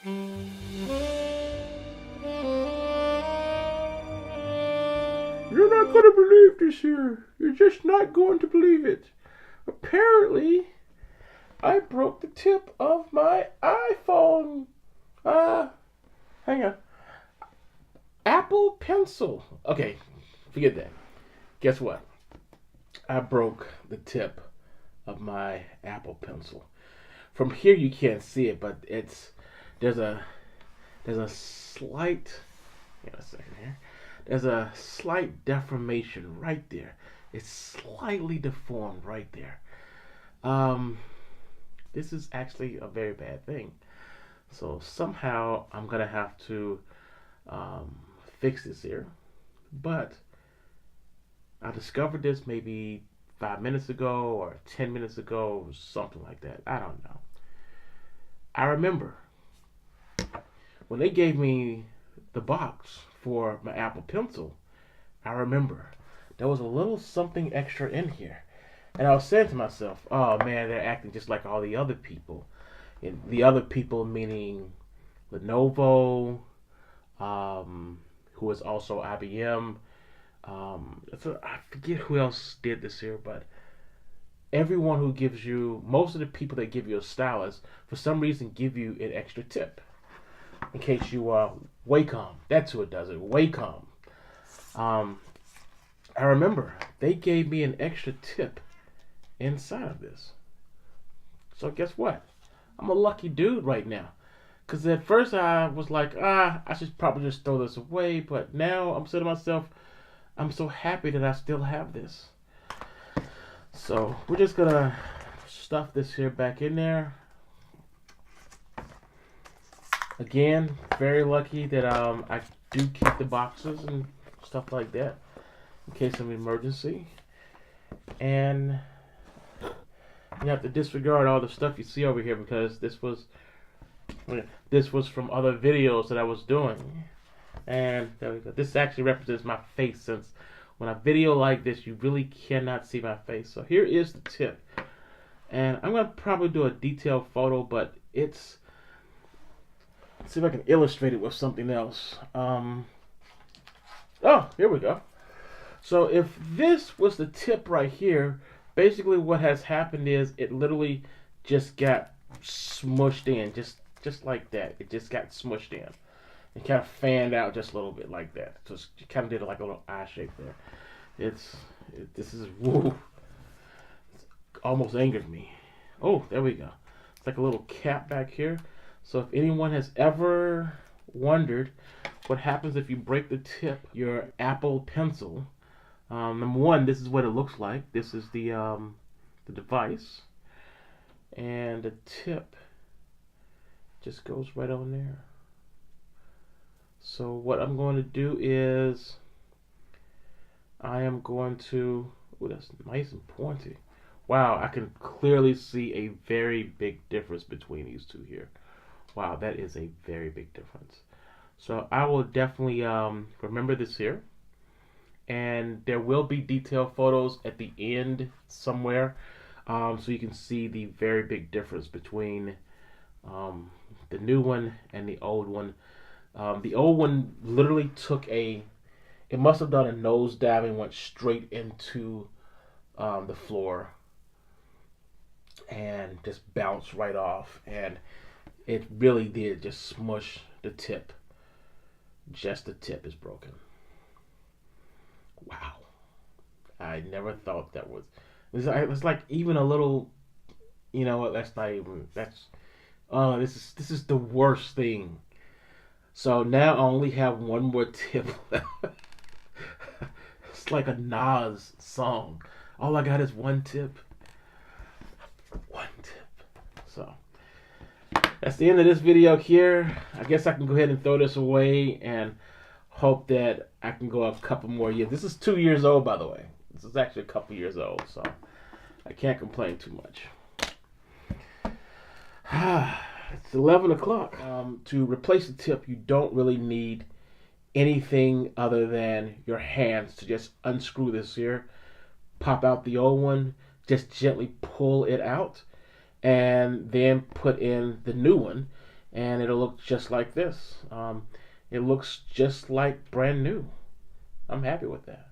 You're not going to believe this here. You're just not going to believe it. Apparently, I broke the tip of my iPhone. Hang on. Apple Pencil. Okay, forget that. Guess what? I broke the tip of my Apple Pencil. From here you can't see it, but there's a slight. Hang on a second here. There's a slight deformation right there. It's slightly deformed right there. This is actually a very bad thing. So somehow I'm gonna have to fix this here. But I discovered this maybe 5 minutes ago or 10 minutes ago, or something like that. I don't know. I remember when they gave me the box for my Apple Pencil, I remember there was a little something extra in here. And I was saying to myself, oh man, they're acting just like all the other people. And the other people meaning Lenovo, who is also IBM. I forget who else did this here, but everyone who gives you, most of the people that give you a stylus, for some reason give you an extra tip. In case you Wacom, that's who it does it. Wacom. I remember they gave me an extra tip inside of this. So guess what? I'm a lucky dude right now. Because at first I was like, I should probably just throw this away. But now I'm saying to myself, I'm so happy that I still have this. So we're just going to stuff this here back in there. Again, very lucky that I do keep the boxes and stuff like that in case of emergency. And you have to disregard all the stuff you see over here because this was from other videos that I was doing. And there we go. This actually represents my face, since when I video like this, you really cannot see my face. So here is the tip. And I'm going to probably do a detailed photo, but let's see if I can illustrate it with something else. Oh, here we go. So if this was the tip right here, basically what has happened is it literally just got smushed in, just like that. It just got smushed in. It kind of fanned out just a little bit like that. So it kind of did like a little eye shape there. This is, woo. It almost angered me. Oh, there we go. It's like a little cap back here. So if anyone has ever wondered what happens if you break the tip, your Apple Pencil, number one, this is what it looks like. This is the device. And the tip just goes right on there. So what I'm going to do is I am going to, oh, that's nice and pointy. Wow, I can clearly see a very big difference between these two here. Wow, that is a very big difference. So I will definitely remember this here. And there will be detailed photos at the end somewhere. So you can see the very big difference between the new one and the old one. The old one literally it must have done a nosedive and went straight into the floor and just bounced right off. And it really did just smush the tip. Just the tip is broken. Wow. I never thought that was. It's like even a little, you know what, that's not even, this is the worst thing. So now I only have one more tip left. It's like a Nas song. All I got is one tip. One tip. So that's the end of this video here. I guess I can go ahead and throw this away and hope that I can go a couple more years. This is 2 years old, by the way. This is actually a couple years old, so I can't complain too much. It's 11 o'clock. To replace the tip, you don't really need anything other than your hands to just unscrew this here, pop out the old one, just gently pull it out, and then put in the new one. and it'll look just like this. It looks just like brand new. I'm happy with that.